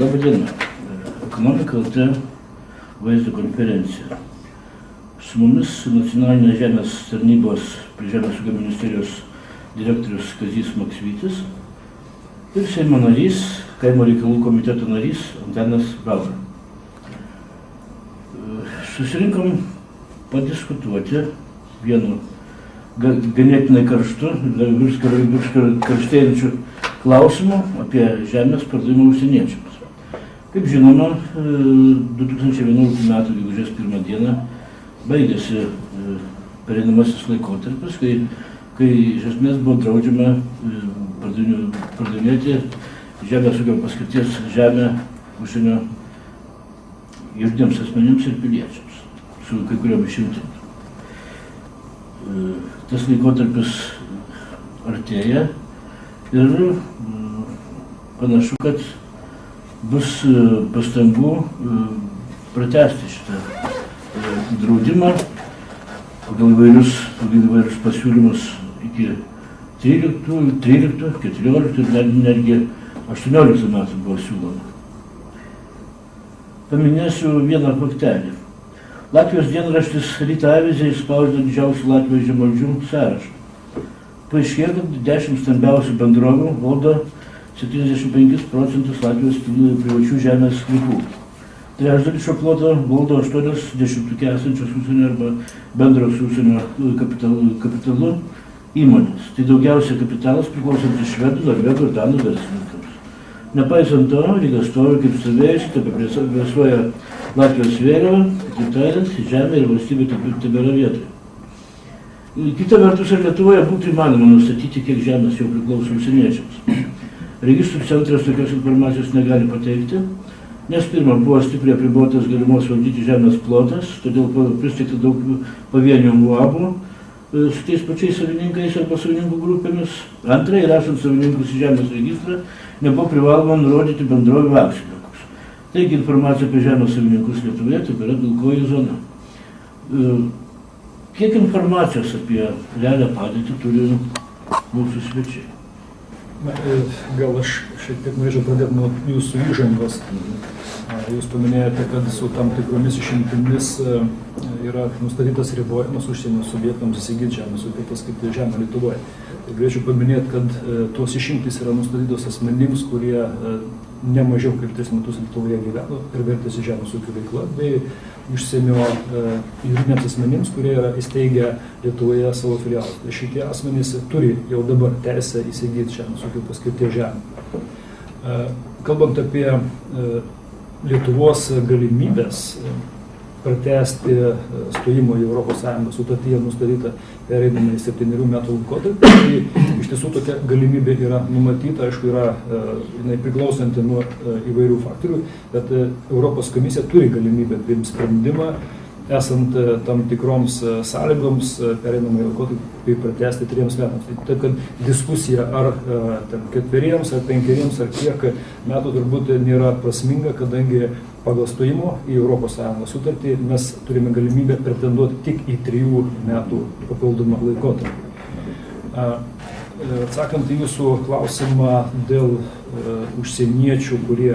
Labą dieną. Ekonomika LT vaizdo konferencija. Su mumis Nacionalinės žemės tarnybos prie Žemės ūkio ministerijos direktorius Kazys Maksvytis ir Seimo narys, Kaimo reikalų komiteto narys Antanas Vaura. Susirinkom padiskutuoti vienu ganėtinai karštu, virš karštėjančių klausimų apie žemės pardavimą užsieniečiams. Kaip žinoma, 2011 m. gegužės 1 dieną baigėsi pereinamasis laikotarpis, kai iš esmės buvo draudžiama pardavinėti žemės ūkio paskirties žemę užsienio juridiniams asmenims ir piliečiams, su kai kuriom išimtim. Tas laikotarpis artėja ir panašu, kad bus pastangų pratęsti šitą draudimą pagal įvairius pasiūlymus iki 13, 14 ir netgi 18 metų buvo siūloma. Paminėsiu vieną faktelį. Latvijos dienraštis Ryto Avyzė išspausdino didžiausių Latvijos žemvaldžių sąrašą. Paaiškėjo, kad 10 stambiausių bendrovių valdo 75% Latvijos privačių žemės sklypų. Trečdalį šio ploto valdo 80 esančios užsienio arba bendros užsienio kapitalu įmonės. Tai daugiausia kapitalas priklausantis švedų, norvegų ir danų verslininkams. Nepaisant to, Ryga stovi kaip stovėjusi, tebepresuoja Latvijos vėliavą, kitaip tariant, žemė ir valstybė tebėra vietoje. Kita vertus, ir Lietuvoje būtų įmanoma nustatyti, kiek žemės jau priklauso užsieniečiams. Registrų centras tokios informacijos negali pateikti, nes pirma buvo stipriai apribotas galimos valdyti žemės plotas, todėl pristeigta daug pavienių uabų su tais pačiais savininkais arba savininkų grupėmis. Antrai, rašant savininkus į žemės registrą, nebuvo privaloma nurodyti bendrovių akcininkus. Taigi informacija apie žemės savininkus Lietuvoje tebėra pilkoji zona. Kiek informacijos apie realią padėtį turi mūsų svečiai? Gal aš šiek tiek norėčiau pradėti nuo jūsų įžangos. Jūs paminėjote, kad su tam tikromis išimtimis yra nustatytas ribojimas užsienio subjektams įsigyti žemės ūkio paskirties žemę Lietuvoje. Tai galėčiau paminėti, kad tuos išimtys yra nustatytos asmenims, kurie ne mažiau kaip 3 metus Lietuvoje gyveno ir vertėsi žemės ūkio veikla, bei užsienio juridiniams asmenims, kurie yra įsteigę Lietuvoje savo filialą. Tai šitie asmenys turi jau dabar teisę įsigyti žemės ūkio paskirties žemę. Kalbant apie Lietuvos galimybės pratęsti stojimo į ES sutartyje nustatytą pereinamą į 7 metų laikotarpį, tai iš tiesų tokia galimybė yra numatyta, aišku, yra priklausanti nuo įvairių faktorių, bet Europos komisija turi galimybę priimti sprendimą, esant tam tikroms sąlygoms pereinamą laikotarpį pratęsti 3 metams. Taip, kad diskusija ar 4 ar 5 ar kiek metų turbūt nėra prasminga, kadangi pagal stojimo į ES sutartį mes turime galimybę pretenduoti tik į 3 metų papildomą laikotarpį. Atsakant į jūsų klausimą dėl užsieniečių, kurie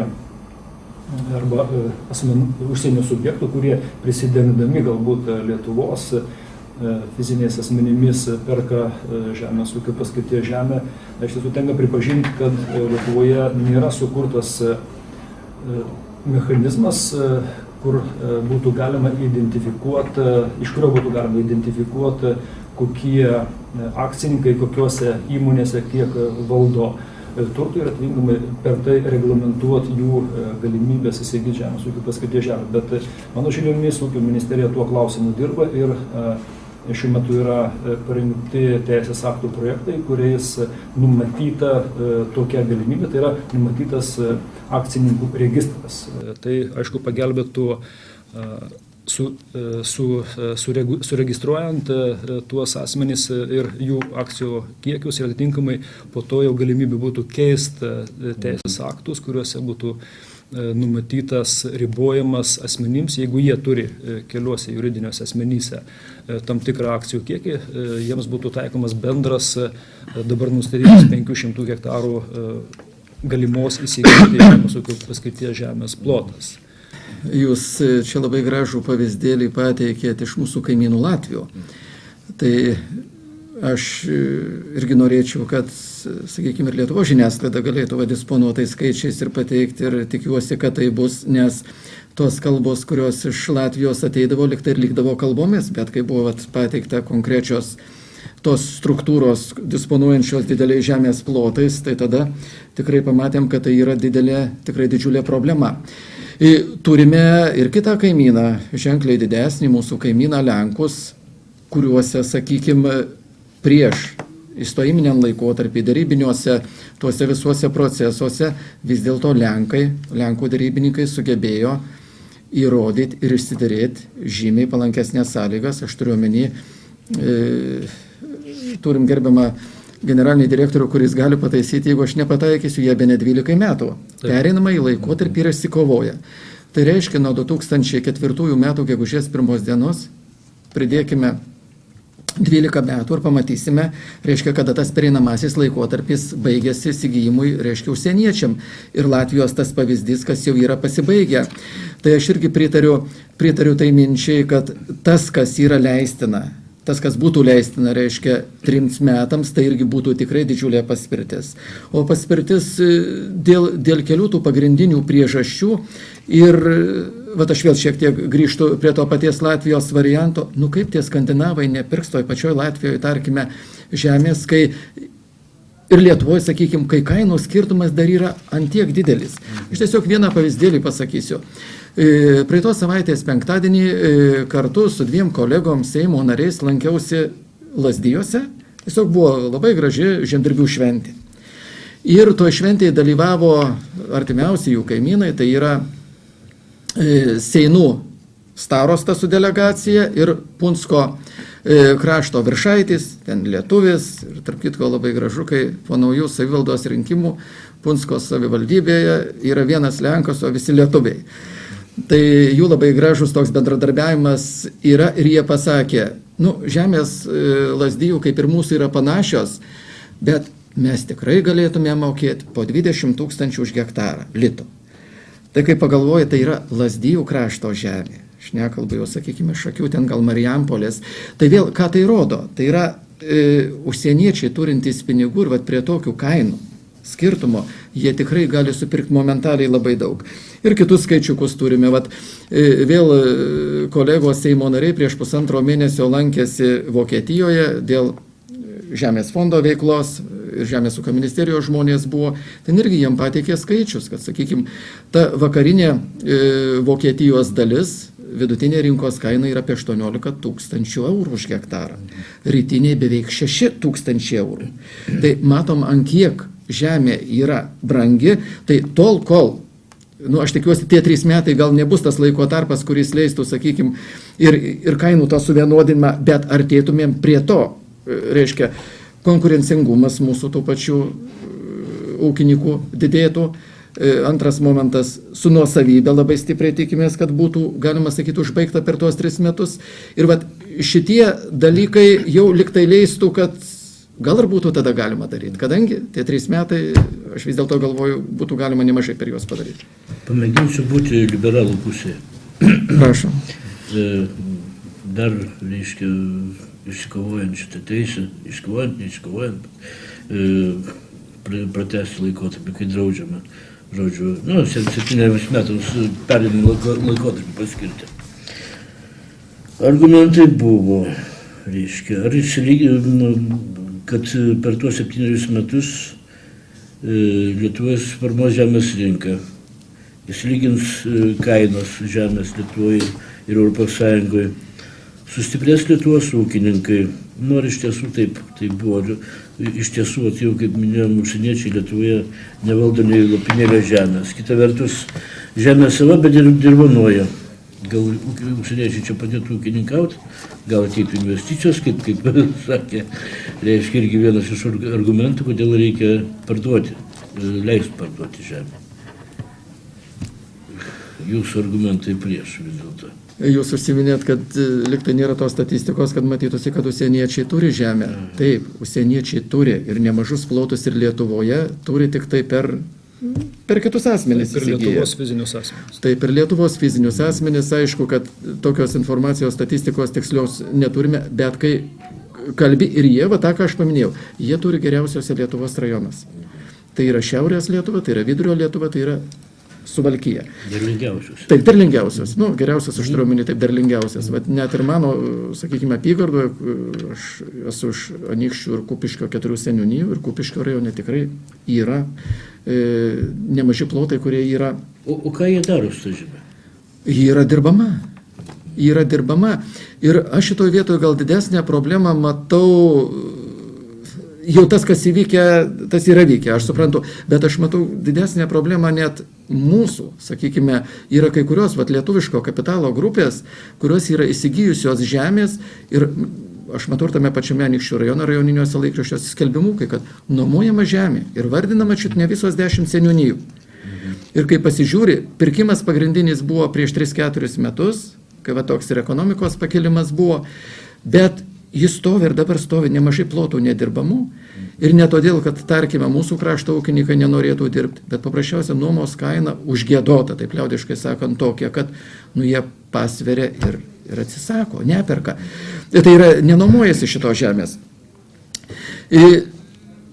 arba užsienio subjektų, kurie prisidengdami galbūt Lietuvos fiziniais asmenimis perka žemės ūkio paskirties žemę. Iš tiesų tenka pripažinti, kad Lietuvoje nėra sukurtas mechanizmas, kur būtų galima identifikuoti, iš kurio būtų galima identifikuoti, kokie akcininkai, kokiuose įmonėse kiek valdo turtų ir atitinkamai per tai reglamentuoti jų galimybės įsigyti žemės ūkio paskirties žemę. Bet mano žiniomis ūkio ministerija tuo klausimu dirba ir šiuo metu yra parengti teisės aktų projektai, kuriais numatyta tokia galimybė, tai yra numatytas akcininkų registras. Tai aišku pagelbėtų suregistruojant tuos asmenys ir jų akcijų kiekius ir atitinkamai po to jau galimybė būtų keisti teisės aktus, kuriuose būtų numatytas ribojimas asmenims, jeigu jie turi keliuose juridiniuose asmenyse tam tikrą akcijų kiekį, jiems būtų taikomas bendras dabar nustatytas 500 hektarų galimos įsigyti žemės ūkio paskirties žemės plotas. Jūs čia labai gražų pavyzdėlį pateikėte iš mūsų kaimynų Latvijų. Tai aš irgi norėčiau, kad, sakykime, ir Lietuvos žiniasklaida galėtų disponuotais skaičiais ir pateikti, ir tikiuosi, kad tai bus, nes tos kalbos, kurios iš Latvijos ateidavo, liktai ir likdavo kalbomis, bet kai buvo pateikta konkrečios tos struktūros disponuojančios dideliais žemės plotais, tai tada tikrai pamatėm, kad tai yra tikrai didžiulė problema. Turime ir kitą kaimyną, ženkliai didesnį mūsų kaimyną Lenkus, kuriuose, sakykime, prieš įstojiminiam laikotarpį darybiniuose tuose visuose procesuose vis dėlto Lenkų darybininkai sugebėjo įrodyti ir išsiderėti žymiai palankesnės sąlygas. Aš turiu omeny, turim gerbiamą generalinį direktorių, kuris gali pataisyti, jeigu aš nepataikysiu, jie bene 12 metų. Pereinamą į laikotarpį ir išsikovoja. Tai reiškia, nuo 2004 metų gegužės 1 dienos pridėkime 12 metų ir pamatysime, reiškia, kada tas pereinamasis laikotarpis baigėsi įsigijimui, reiškia, užsieniečiam. Ir Latvijos tas pavyzdys, kas jau yra pasibaigę. Tai aš irgi pritariu tai minčiai, kad tas, kas yra leistina, tas, kas būtų leistina, reiškia, 3 metams, tai irgi būtų tikrai didžiulė paspirtis. O paspirtis dėl kelių tų pagrindinių priežasčių ir, aš vėl šiek tiek grįžtu prie to paties Latvijos varianto, kaip tie skandinavai nepirks toj pačioj Latvijoje, tarkime, žemės, kai ir Lietuvoje, sakykime, kai kainų skirtumas dar yra antiek didelis. Aš tiesiog vieną pavyzdėlį pasakysiu. Praeitos savaitės penktadienį kartu su 2 kolegom Seimo nariais lankiausi Lazdijuose. Tiesiog buvo labai graži žemdirbių šventė. Ir to šventėje dalyvavo artimiausi jų kaimynai, tai yra Seinų starosta su delegacija ir Punsko krašto viršaitis, ten lietuvis, ir tarp kitko labai gražu, kai po naujų savivaldos rinkimų Punsko savivaldybėje yra vienas Lenkas, o visi lietuviai. Tai jų labai gražus toks bendradarbiavimas yra ir jie pasakė, žemės Lazdijų kaip ir mūsų yra panašios, bet mes tikrai galėtume mokėti po 20 000 už hektarą litų. Tai kai pagalvoja, tai yra Lazdijų krašto žemė. Aš nekalbu jau, sakykime, Šakių, ten gal Marijampolės. Tai vėl, ką tai rodo? Tai yra užsieniečiai turintys pinigų ir prie tokių kainų skirtumo, jie tikrai gali supirkti momentaliai labai daug. Ir kitus skaičiukus turime. Vėl kolegos Seimo nariai prieš 1,5 mėnesio lankėsi Vokietijoje dėl Žemės fondo veiklos ir Žemės ūkio ministerijos žmonės buvo. Ten irgi jiem pateikė skaičius, kad, sakykime, ta vakarinė Vokietijos dalis, vidutinė rinkos kaina yra apie 18 000 eurų už hektarą. Rytinė beveik 6 000 eurų. Tai matom, ant kiek žemė yra brangi, tai tol, kol, aš tikiuosi, tie 3 metai gal nebus tas laiko tarpas, kuris leistų, sakykime, ir kainų to suvienodinimą, bet artėtumėm prie to, reiškia, konkurencingumas mūsų tų pačių ūkininkų didėtų. Antras momentas, su nuosavybė labai stipriai tikimės, kad būtų, galima sakyti, užbaigta per tuos 3 metus. Ir šitie dalykai jau liktai leistų, kad gal ir būtų tada galima daryti, kadangi tie 3 metai, aš vis dėlto galvoju, būtų galima nemažai per juos padaryti. Pamėginsiu būti liberalų pusėje. Prašom. Dar, reiškia, išsikovojant šitą teisę, neišsikovojant, pratęsti laikotarpį, kai draudžiama, 7 metams perinį laikotarpį paskirti. Argumentai buvo, reiškia, kad per tuos 7 metus Lietuvos formos žemės rinka, jis lygins kainos žemės Lietuvoje ir Europos Sąjungoje, sustiprės Lietuvos ūkininkai. Ir iš tiesų taip, tai buvo, iš tiesų, jau kaip minėjom, užsieniečiai Lietuvoje nevaldo nei lopinėlio žemės. Kita vertus, žemė sava, bet ir dirvonuoja. Gal užsieniečiai čia padėtų ūkininkauti, gal ateitų investicijos, kaip sakė, reiškia irgi vienas iš argumentų, kodėl reikia parduoti, leisti parduoti žemę. Jūsų argumentai prieš vis dėlto. Jūs užsiminėt, kad liktai nėra tos statistikos, kad matytųsi, kad užsieniečiai turi žemę. Taip, užsieniečiai turi ir nemažus plotus ir Lietuvoje turi tik tai per per kitus asmenys Per įsigyja. Lietuvos fizinius asmenys. Taip, ir Lietuvos fizinius asmenys, aišku, kad tokios informacijos statistikos tikslios neturime, bet kai kalbi ir jie, va tą, ką aš paminėjau, jie turi geriausiose Lietuvos rajonas. Tai yra Šiaurės Lietuva, tai yra Vidurio Lietuva, tai yra Suvalkija. Derlingiausius. Taip, derlingiausias. Nu, geriausias už turiu omeny, taip, derlingiausias. Vat net ir mano, sakykime, apygardoje, aš esu iš Anykščių ir Kupiškio 4 seniūnijų ir Kupiškio rajone tikrai yra nemaži plotai, kurie yra. O ką jie daro su ta žeme? Ji yra dirbama. Ji yra dirbama. Ir aš šitoje vietoje gal didesnę problemą matau. Jau tas, kas įvykė, tas yra vykę, aš suprantu, bet aš matau didesnę problemą net mūsų, sakykime, yra kai kurios lietuviško kapitalo grupės, kurios yra įsigijusios žemės ir aš matau ir tame pačiame Anykščių rajono rajoniniuose laikraščiuose skelbimukai, kad nuomojama žemė ir vardinama čiut ne visos 10 seniūnijų. Ir kai pasižiūri, pirkimas pagrindinis buvo prieš 3-4 metus, kai toks ir ekonomikos pakilimas buvo, bet jis stovi ir dabar stovi nemažai plotų nedirbamų ir ne todėl, kad, tarkime, mūsų krašto ūkininkai nenorėtų dirbti, bet paprasčiausia nuomos kaina užgiedota, taip liaudiškai sakant, tokia, kad jie pasveria ir atsisako, neperka. Tai yra, nenuomojasi šitos žemės.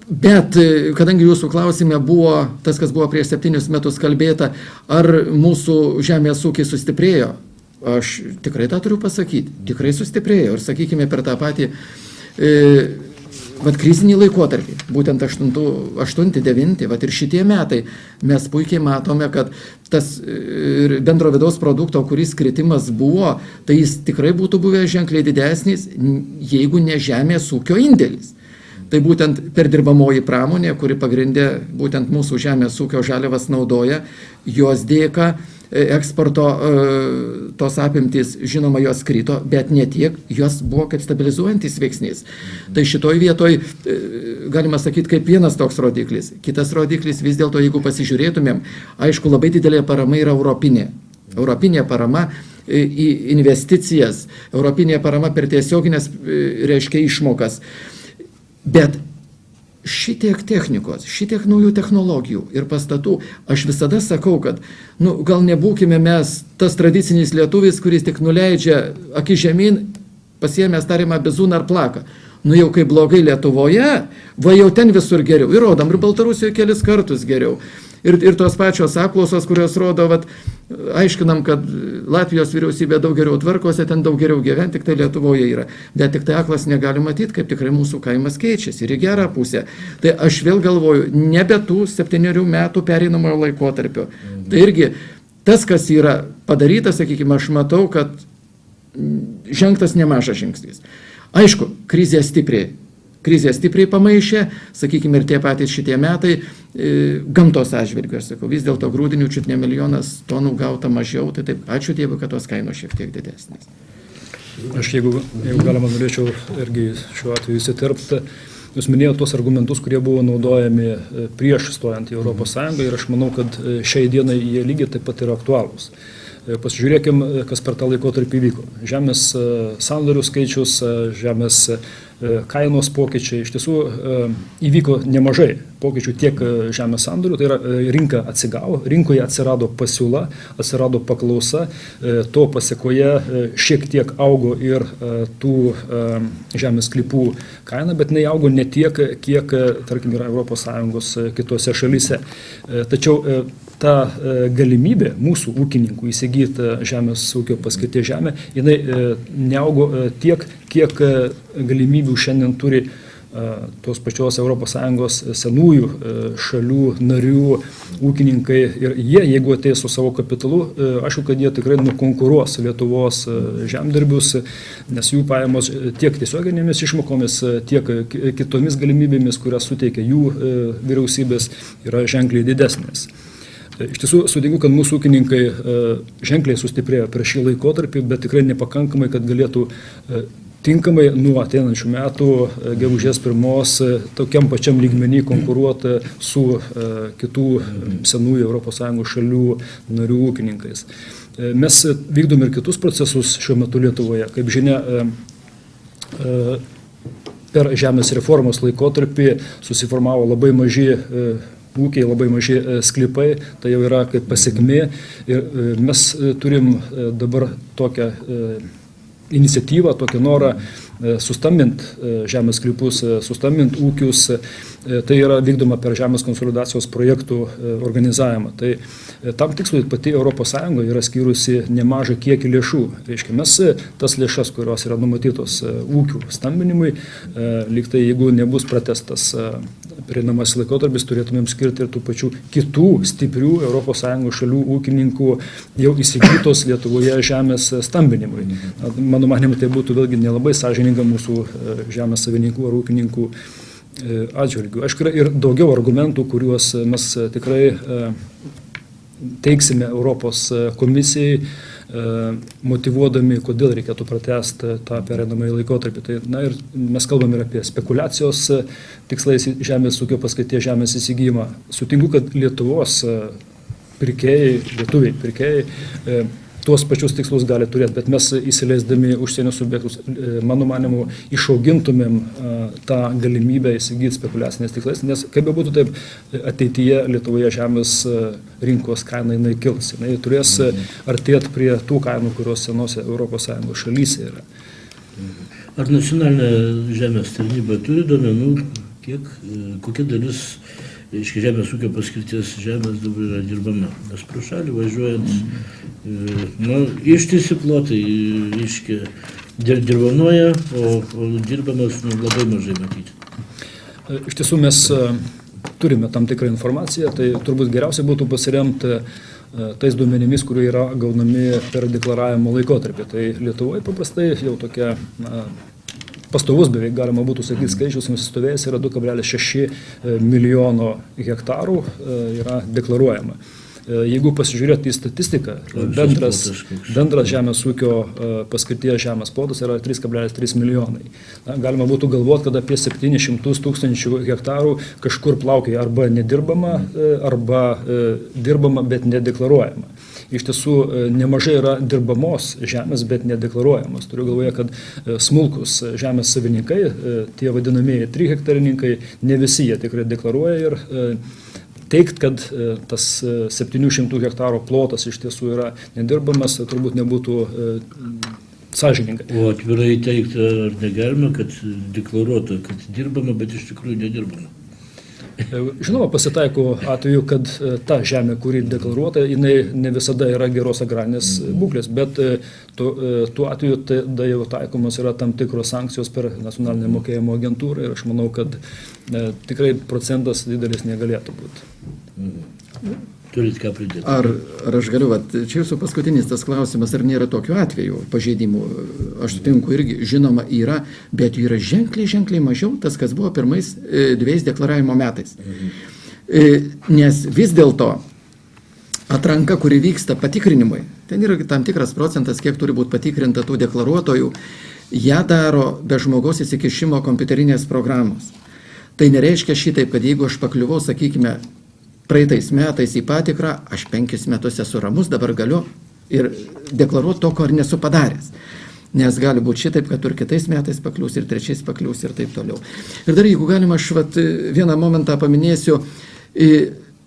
Bet, kadangi jūsų klausime buvo, tas, kas buvo prieš 7 metus kalbėta, ar mūsų žemės ūkiai sustiprėjo, aš tikrai tą turiu pasakyti, tikrai sustiprėjo ir sakykime per tą patį krizinį laikotarpį, būtent 8-9, ir šitie metai mes puikiai matome, kad tas bendro vidaus produkto, kuris kritimas buvo, tai jis tikrai būtų buvęs ženkliai didesnis, jeigu ne žemės ūkio indėlis. Tai būtent perdirbamoji pramonė, kuri pagrindė būtent mūsų žemės ūkio žaliavas naudoja, jos dėka eksporto tos apimtys, žinoma, jos krito, bet ne tiek, jos buvo kaip stabilizuojantis veiksnys. Tai šitoj vietoj galima sakyti kaip vienas toks rodiklis. Kitas rodiklis vis dėlto, jeigu pasižiūrėtumėm, aišku, labai didelė parama yra europinė. Europinė parama į investicijas, europinė parama per tiesioginės, reiškia, išmokas. Bet šitiek technikos, šitiek naujų technologijų ir pastatų, aš visada sakau, kad gal nebūkime mes tas tradicinis lietuvis, kuris tik nuleidžia akį žemyn, pasiėmęs tariamą bizūną ar plaką. Jau kai blogai Lietuvoje, jau ten visur geriau. Ir rodom, ir Baltarusijoje kelis kartus geriau. Ir tos pačios apklausos, kurios rodo, aiškinam, kad Latvijos vyriausybė daug geriau tvarkosi, ten daug geriau gyventi, tik tai Lietuvoje yra. Bet tik tai aklas negali matyti, kaip tikrai mūsų kaimas keičiasi ir į gerą pusę. Tai aš vėl galvoju, nebe tų 7 metų pereinamojo laikotarpio. Tai irgi tas, kas yra padaryta, sakykime, aš matau, kad žengtas nemažas žingsnis. Aišku, krizė stipriai pamaišė, sakykime, ir tie patys šitie metai gamtos atžvilgiu, aš sakau, vis dėlto grūdinių čiut ne 1 milijonas tonų gauta mažiau, tai taip, ačiū Dievui, kad tos kainos šiek tiek didesnės. Aš jeigu galima norėčiau irgi šiuo atveju įsiterpti, jūs minėjote tos argumentus, kurie buvo naudojami prieš stojant į Europos Sąjungą ir aš manau, kad šiai dienai jie lygiai taip pat yra aktualūs. Pasižiūrėkim, kas per tą laikotarpį vyko. Žemės sandorių skaičius, žemės kainos pokyčiai. Iš tiesų įvyko nemažai pokyčių tiek žemės sandorių, tai yra rinka atsigavo, rinkoje atsirado pasiūla, atsirado paklausa, to pasiekoje šiek tiek augo ir tų žemės sklypų kaina, bet jinai augo ne tiek, kiek, tarkim, yra ES kitose šalyse. Tačiau ta galimybė mūsų ūkininkų įsigyti žemės ūkio paskirties žemę, jinai neaugo tiek, kiek galimybių šiandien turi tos pačios ES senųjų šalių narių ūkininkai ir jie, jeigu ateis su savo kapitalu, aišku, kad jie tikrai nukonkuruos Lietuvos žemdirbius, nes jų pajamos tiek tiesioginėmis išmokomis, tiek kitomis galimybėmis, kurias suteikia jų vyriausybės, yra ženkliai didesnės. Iš tiesų, sutinku, kad mūsų ūkininkai ženkliai sustiprėjo per šį laikotarpį, bet tikrai nepakankamai, kad galėtų tinkamai nuo ateinančių metų gegužės 1 tokiam pačiam lygmenį konkuruoti su kitų senųjų ES šalių narių ūkininkais. Mes vykdom ir kitus procesus šiuo metu Lietuvoje. Kaip žinia, per žemės reformos laikotarpį susiformavo labai maži ūkiai, labai maži sklypai, tai jau yra kaip pasekmė. Ir mes turim dabar tokią iniciatyvą, tokį norą sustambint žemės sklypus, sustambint ūkius. Tai yra vykdoma per žemės konsolidacijos projektų organizavimą. Tai tam tikslui pati ES yra skyrusi nemažą kiekį lėšų. Reiškia, mes tas lėšas, kurios yra numatytos ūkių stambinimui, lyg tai jeigu nebus pratęstas pereinamasis laikotarpis, turėtumėm skirti ir tų pačių kitų stiprių ES šalių ūkininkų jau įsigytos Lietuvoje žemės stambinimui. Mano manimu, tai būtų vėlgi nelabai sąžininga mūsų žemės savininkų ar ūkininkų atžvilgių. Aišku, yra ir daugiau argumentų, kuriuos mes tikrai teiksime Europos komisijai, motyvuodami, kodėl reikėtų pratęsti tą pereinamąjį laikotarpį. Tai, ir mes kalbame ir apie spekulacijos tikslais žemės ūkio paskirties žemės įsigijimą. Sutinku, kad Lietuvos lietuviai pirkėjai tuos pačius tikslus gali turėti, bet mes įsileisdami užsienio subjektus, mano manimu, išaugintumėm tą galimybę įsigyti spekuliacinės tikslais, nes kaip be būtų taip, ateityje Lietuvoje žemės rinkos kaina jinai kils. Jinai turės artėti prie tų kainų, kurios senose ES šalyse yra. Ar nacionalinė žemės tarnyba turi duomenų, kokia dalis žemės ūkio paskirties žemės dabar yra dirbama? Nes pro šalį važiuojant, ištisi plotai, dirbamoja, o dirbamas labai mažai matyti. Iš tiesų mes turime tam tikrą informaciją, tai turbūt geriausia būtų pasiremti tais duomenimis, kurie yra gaunami per deklaravimo laikotarpį. Tai Lietuvoje paprastai jau tokia pastovus beveik galima būtų sakyti skaičius nusistovėjęs yra 2,6 milijono hektarų yra deklaruojama. Jeigu pasižiūrėti į statistiką, bendras žemės ūkio paskirties žemės plotas yra 3,3 milijonai. Galima būtų galvoti, kad apie 700 tūkstančių hektarų kažkur plaukia arba nedirbama, arba dirbama, bet nedeklaruojama. Iš tiesų nemažai yra dirbamos žemės, bet nedeklaruojamos. Turiu galvoje, kad smulkus žemės savininkai, tie vadinamieji 3 hektarininkai, ne visi jie tikrai deklaruoja ir teigt, kad tas 700 hektarų plotas iš tiesų yra nedirbamas, turbūt nebūtų sąžininga. O atvirai teikti ar negalima, kad deklaruota, kad dirbama, bet iš tikrųjų nedirbama? Žinoma, pasitaiko atveju, kad ta žemė, kuri deklaruota, jinai ne visada yra geros agrarinės būklės, bet tuo atveju tada jau taikomas yra tam tikros sankcijos per nacionalinę mokėjimo agentūrą ir aš manau, kad tikrai procentas didelis negalėtų būti. Turit ką pridėti? Ar aš galiu, čia jūsų paskutinis tas klausimas, ar nėra tokių atvejų pažeidimų? Aš sutinku irgi, žinoma, yra, bet yra ženkliai mažiau tas, kas buvo pirmais 2 deklaravimo metais. Nes vis dėlto atranka, kuri vyksta patikrinimui, ten yra tam tikras procentas, kiek turi būti patikrinta tų deklaruotojų, ją daro be žmogaus įsikišimo kompiuterinės programos. Tai nereiškia šitaip, kad jeigu aš pakliuvau, sakykime, praeitais metais į patikrą, aš 5 metus esu ramus, dabar galiu ir deklaruoti to, ko ir nesu padaręs. Nes gali būti šitaip, kad ir kitais metais pakliūs, ir 3 pakliūs, ir taip toliau. Ir dar, jeigu galima, aš vieną momentą paminėsiu,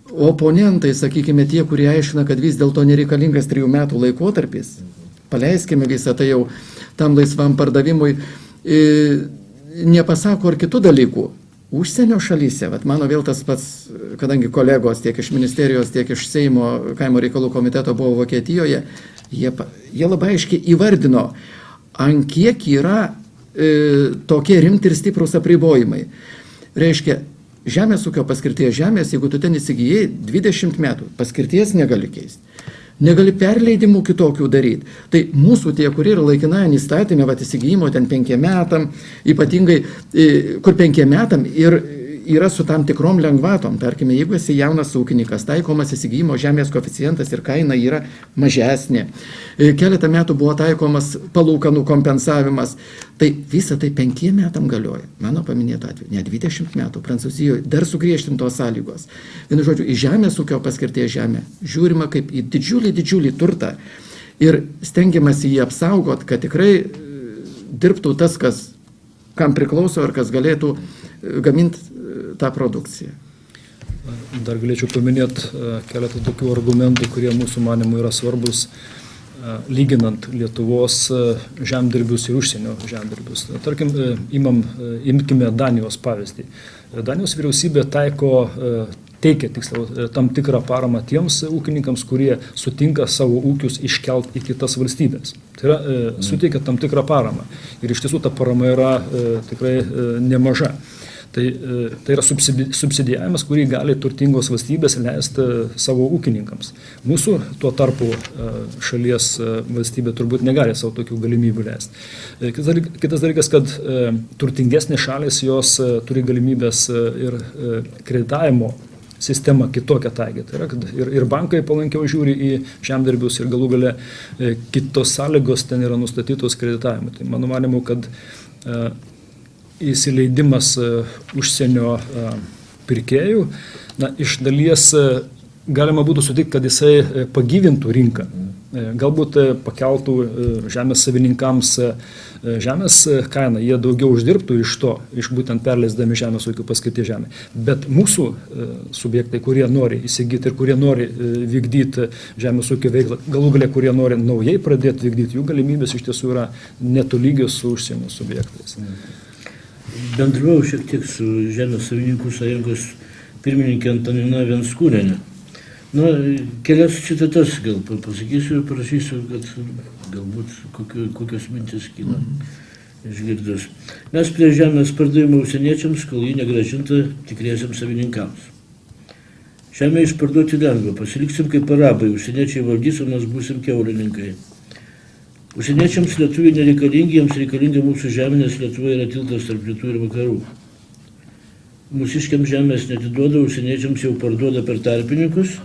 oponentai, sakykime, tie, kurie aiškina, kad vis dėlto nereikalingas 3 metų laikotarpis, paleiskime visą tai jau tam laisvam pardavimui, nepasako ir kitų dalykų. Užsienio šalyse, mano vėl tas pats, kadangi kolegos tiek iš ministerijos, tiek iš Seimo kaimo reikalų komiteto buvo Vokietijoje, jie labai aiškiai įvardino, ant kiek yra tokie rimti ir stiprus apribojimai. Reiškia, žemės ūkio paskirties žemės, jeigu tu ten įsigijai 20 metų, paskirties negali keisti. Negali perleidimų kitokių daryti. Tai mūsų tie, kurie yra laikinajam įstatymė, įsigijimo ten 5 metam, ypatingai, kur 5 metam ir yra su tam tikrom lengvatom. Tarkime, jeigu esi jaunas ūkininkas, taikomas įsigijimo žemės koeficientas ir kaina yra mažesnė. Keletą metų buvo taikomas palūkanų kompensavimas. Tai visą tai 5 metam galioja. Mano paminėto atveju, ne 20 metų. Prancūzijoje dar sugriežtintos sąlygos. Vienu žodžiu, į žemės ūkio paskirties žemę žiūrima kaip į didžiulį turtą. Ir stengiamasi jį apsaugot, kad tikrai dirbtų tas, kam priklauso ir kas galėtų gaminti tą produkciją. Dar galėčiau paminėti keletą tokių argumentų, kurie mūsų manimų yra svarbus, lyginant Lietuvos žemdirbius ir užsienio žemdirbius. Tarkim, imkime Danijos pavyzdį. Danijos vyriausybė teikia tam tikrą paramą tiems ūkininkams, kurie sutinka savo ūkius iškelt į kitas valstybės. Tai yra, suteikia tam tikrą paramą. Ir iš tiesų ta parama yra tikrai nemaža. Tai yra subsidijavimas, kurį gali turtingos valstybės leisti savo ūkininkams. Mūsų tuo tarpu šalies valstybė turbūt negali savo tokių galimybių leisti. Kitas dalykas, kad turtingesnės šalės jos turi galimybės ir kreditavimo sistemą kitokią taikyti. Tai yra, kad ir bankai palankiau žiūri į žemdirbius ir galų gale kitos sąlygos ten yra nustatytos kreditavimui. Tai mano manimu, kad įsileidimas užsienio pirkėjų, iš dalies galima būtų sutikti, kad jisai pagyvintų rinką. Galbūt pakeltų žemės savininkams žemės kainą, jie daugiau uždirbtų iš būtent perleisdami žemės ūkio paskirties žemę. Bet mūsų subjektai, kurie nori įsigyti ir kurie nori vykdyti žemės ūkio veiklą, galų galia, kurie nori naujai pradėti vykdyti, jų galimybės iš tiesų yra netolygios su užsienio subjektais. Bendravau šiek tiek su Žemės savininkų sąjungos pirmininkė Antanina Venskūnienė. Kelias citatas gal pasakysiu ir parašysiu, kad galbūt kokios mintis kyla išgirdus. Mes prie žemės pardavimo užsieniečiams, kol ji negrąžinta tikriesiams savininkams. Žemę išparduoti lengva, pasiliksim kaip arabai, užsieniečiai valdys, o mes būsim kiaulininkai. Užsieniečiams lietuviai nereikalingi, jiems reikalinga mūsų žemė, nes Lietuva yra tiltas tarp rytų ir vakarų. Mūsiškiams žemės netiduoda, užsieniečiams jau parduoda per tarpininkus.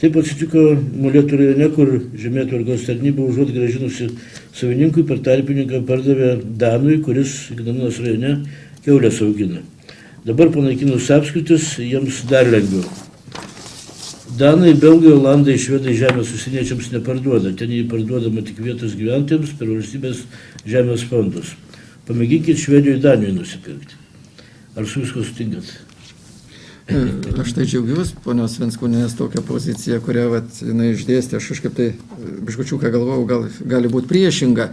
Taip atsitiko Molėtų rajone, kur žemėtvarkos tarnyba užuot grąžinusi savininkui per tarpininką pardavė Danui, kuris Ignalinos rajone kiaulės augina. Dabar panaikinus apskritis, jiems dar lengviau. Danai, belgai, olandai, švedai žemės užsieniečiams neparduoda. Ten jį parduodama tik vietos gyventojams per valstybės žemės fondus. Pamėginkit Švedijoje Danijoje nusipirkti. Ar su visko sutinkat? Aš tai džiaugiuosi, ponios Venskūnienės tokią poziciją, kurią jinai išdėstė. Aš kažkaip tai biškučiuką galvojau, gali būti priešinga.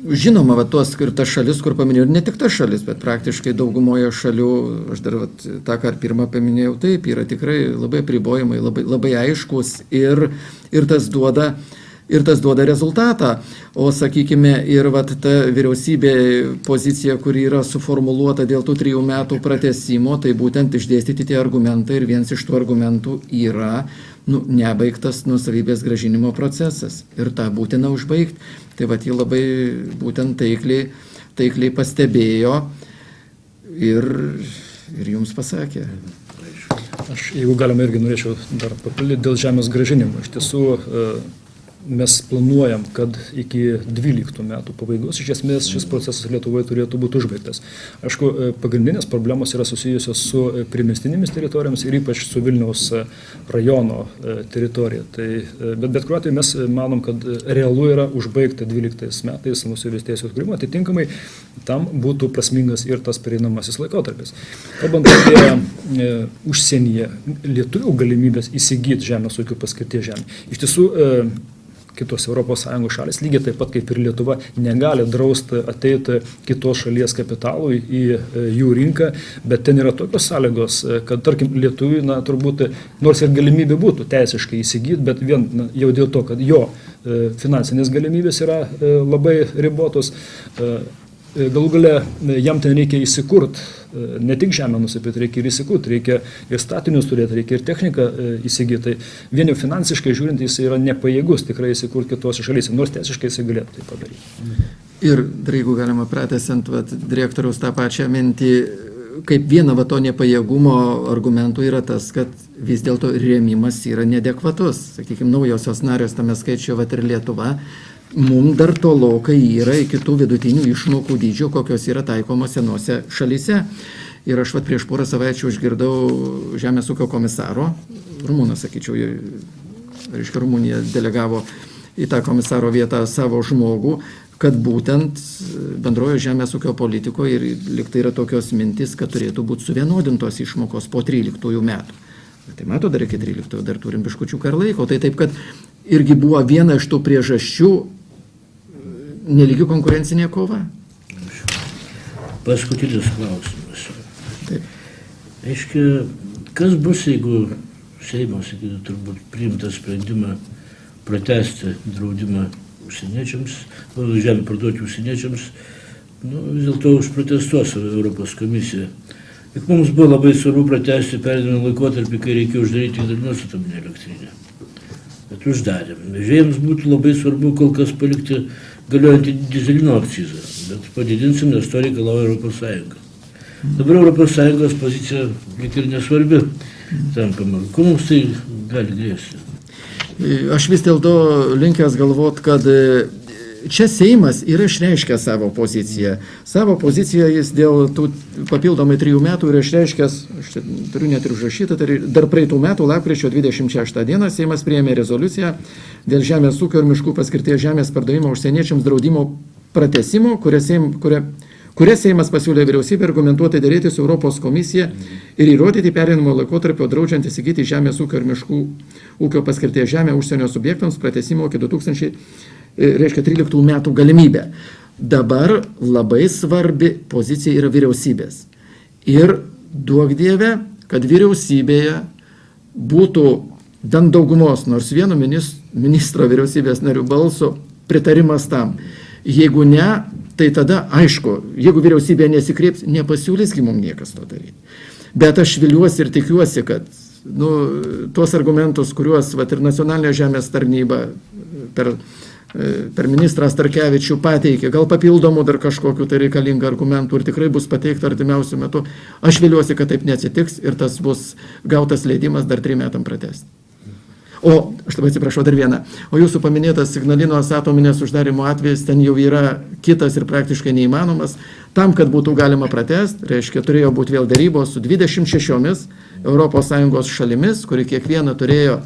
Žinoma, tos ir ta šalis, kur paminėjau, ir ne tik ta šalis, bet praktiškai daugumoje šalių, aš dar tą, ką pirmą paminėjau, taip, yra tikrai labai apribojimai, labai aiškus ir tas duoda rezultatą. O sakykime, ir ta vyriausybė pozicija, kuri yra suformuluota dėl tų 3 metų pratęsimo, tai būtent išdėstyti tie argumentai ir vienas iš tų argumentų yra nebaigtas nuosavybės grąžinimo procesas. Ir tą būtina užbaigti. Tai jį labai būtent taikliai pastebėjo ir jums pasakė. Aš, jeigu galima, irgi norėčiau dar papildyti dėl žemės grąžinimo. Iš tiesų, mes planuojam, kad iki 12 metų pabaigos iš esmės šis procesas Lietuvoje turėtų būti užbaigtas. Aišku, pagrindinės problemos yra susijusios su primestinėmis teritorijomis ir ypač su Vilniaus rajono teritorija. Bet kuriuo atveju mes manom, kad realu yra užbaigti 12 metais nuosavybės teisės atkūrimą, atitinkamai tam būtų prasmingas ir tas pereinamasis laikotarpis. Kalbant apie užsienyje lietuvių galimybės įsigyti žemės ūkio paskirties žemę. Iš tiesų, kitos ES šalis, lygiai taip pat kaip ir Lietuva, negali drausti ateiti kitos šalies kapitalui į jų rinką, bet ten yra tokios sąlygos, kad, tarkim, lietuviui, turbūt, nors ir galimybė būtų teisiškai įsigyti, bet vien jau dėl to, kad jo finansinės galimybės yra labai ribotos, galų gale jam ten reikia įsikurti, ne tik žemę nusipirkti, reikia ir įsikurti, reikia ir statinius turėti, reikia ir techniką įsigyti. Tai vien jau finansiškai žiūrint, jis yra nepajėgus tikrai įsikurti kitose šalyse, nors teisiškai jis galėtų tai padaryti. Ir, jeigu galima pratęsiant direktoriaus tą pačią mintį, kaip viena to nepajėgumo argumentų yra tas, kad vis dėlto rėmimas yra neadekvatus. Sakykime, naujosios narės tame skaičiu ir Lietuva, mums dar tolokai yra iki tų vidutinių išmokų dydžio, kokios yra taikomos senose šalyse. Ir aš prieš porą savaičių išgirdau Žemės ūkio komisaro, Rumūnas, sakyčiau, Rumunija delegavo į tą komisaro vietą savo žmogų, kad būtent bendrojo žemės ūkio politikoje ir liktai yra tokios mintis, kad turėtų būti suvienodintos išmokos po 13 metų. Tai mato, dar iki 13 dar turim biškučiuką ir laiko. Tai taip, kad irgi buvo viena iš tų priežasčių nelygi konkurencinė kova. Paskutinis klausimas. Taip. Aiškia, kas bus, jeigu Seimas, sakytų, turbūt priimtą sprendimą pratęsti draudimą užsieniečiams, žemę parduoti užsieniečiams, vis dėlto užprotestuos Europos komisija. Juk mums buvo labai svarbu pratęsti pereinamą laikotarpį, kai reikėjo uždaryti Ignalinos atominę elektrinę. Bet uždarėm. Vežėjams būtų labai svarbu kol kas palikti galiojantį dyzelino akcizą, bet padidinsim, nes to reikalauja Europos Sąjunga. Dabar Europos Sąjungos pozicija lyg ir nesvarbi tampama. Ko mums tai gali grėsti? Aš vis dėlto linkęs galvot, kad čia Seimas yra išreiškęs savo poziciją. Savo poziciją jis dėl tų papildomai 3 metų yra išreiškęs, aš turiu net ir užrašytą, tai dar praeitų metų lapkričio 26 dieną Seimas priėmė rezoliuciją dėl žemės ūkio ir miškų paskirties žemės pardavimo užsieniečiams draudimo pratęsimo, kuria Seimas pasiūlė vyriausybę argumentuoti dėrėti su Europos komisija ir įrodyti pereinamo laikotarpio draudžiant įsigyti žemės ūkio ir miškų ūkio paskirties žemę užsienio subjektams pratęsimo iki 2013 metų galimybę. Dabar labai svarbi pozicija yra vyriausybės. Ir duok Dieve, kad vyriausybėje būtų bent daugumos, nors vieno ministro vyriausybės narių balso pritarimas tam. Jeigu ne, tai tada, aišku, jeigu vyriausybė nesikreips, nepasiūlysgi mums niekas to daryti. Bet aš viliuosi ir tikiuosi, kad tuos argumentus, kuriuos ir nacionalinė žemės tarnyba per ministrą Starkevičių pateikė, gal papildomų dar kažkokių tai reikalingų argumentų ir tikrai bus pateikta artimiausiu metu, aš viliuosi, kad taip neatsitiks ir tas bus gautas leidimas dar 3 metam pratęsti. O, aš labai atsiprašau, dar vieną. O jūsų paminėtas Ignalinos atominės uždarimo atvejis ten jau yra kitas ir praktiškai neįmanomas. Tam, kad būtų galima pratęsti, reiškia, turėjo būti vėl darybos su 26 ES šalimis, kuri kiekviena turėjo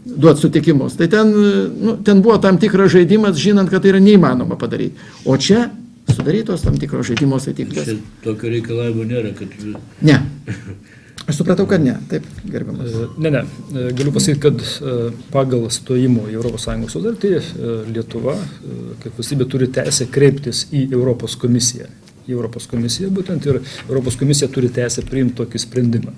duoti sutikimus. Tai ten buvo tam tikras žaidimas, žinant, kad tai yra neįmanoma padaryti. O čia sudarytos tam tikros žaidimo taisyklės. Čia tokio reikalavimo nėra, kad... Ne. Aš supratau, kad ne. Taip, gerbiamas. Ne. Galiu pasakyti, kad pagal stojimo į ES sutartį Lietuva, kaip valstybė, turi teisę kreiptis į Europos komisiją. Į Europos komisiją būtent ir Europos komisija turi teisę priimti tokį sprendimą.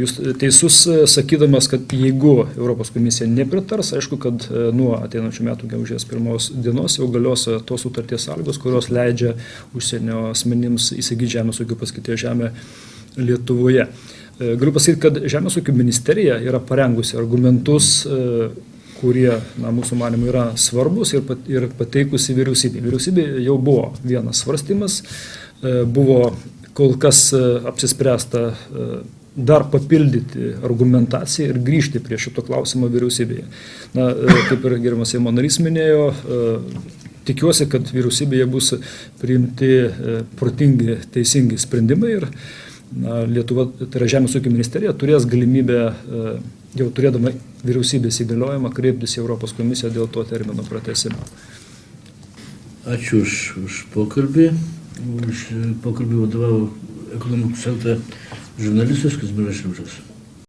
Jūs teisus sakydamas, kad jeigu Europos komisija nepritars, aišku, kad nuo ateinančių metų gegužės 1 dienos jau galios tos sutarties sąlygos, kurios leidžia užsienio asmenims įsigyti žemės ūkio paskirties žemę Lietuvoje. Galiu pasakyti, kad Žemės ūkio ministerija yra parengusi argumentus, kurie mūsų manimų yra svarbus ir pateikusi vyriausybė. Vyriausybė jau buvo vienas svarstymas, buvo kol kas apsispręsta dar papildyti argumentaciją ir grįžti prie šito klausimo vyriausybėje. Kaip ir gerbiamas Seimo narys minėjo, tikiuosi, kad vyriausybėje bus priimti protingi, teisingi sprendimai ir Lietuva, tai yra Žemės ūkio ministerija, turės galimybę, jau turėdama vyriausybės įgaliojimą, kreiptis į Europos komisiją dėl to termino pratęsimo. Ačiū už pokalbį. Už pokalbį vadovavo ekonomikos centro žurnalistas Kazimieras Šliužas.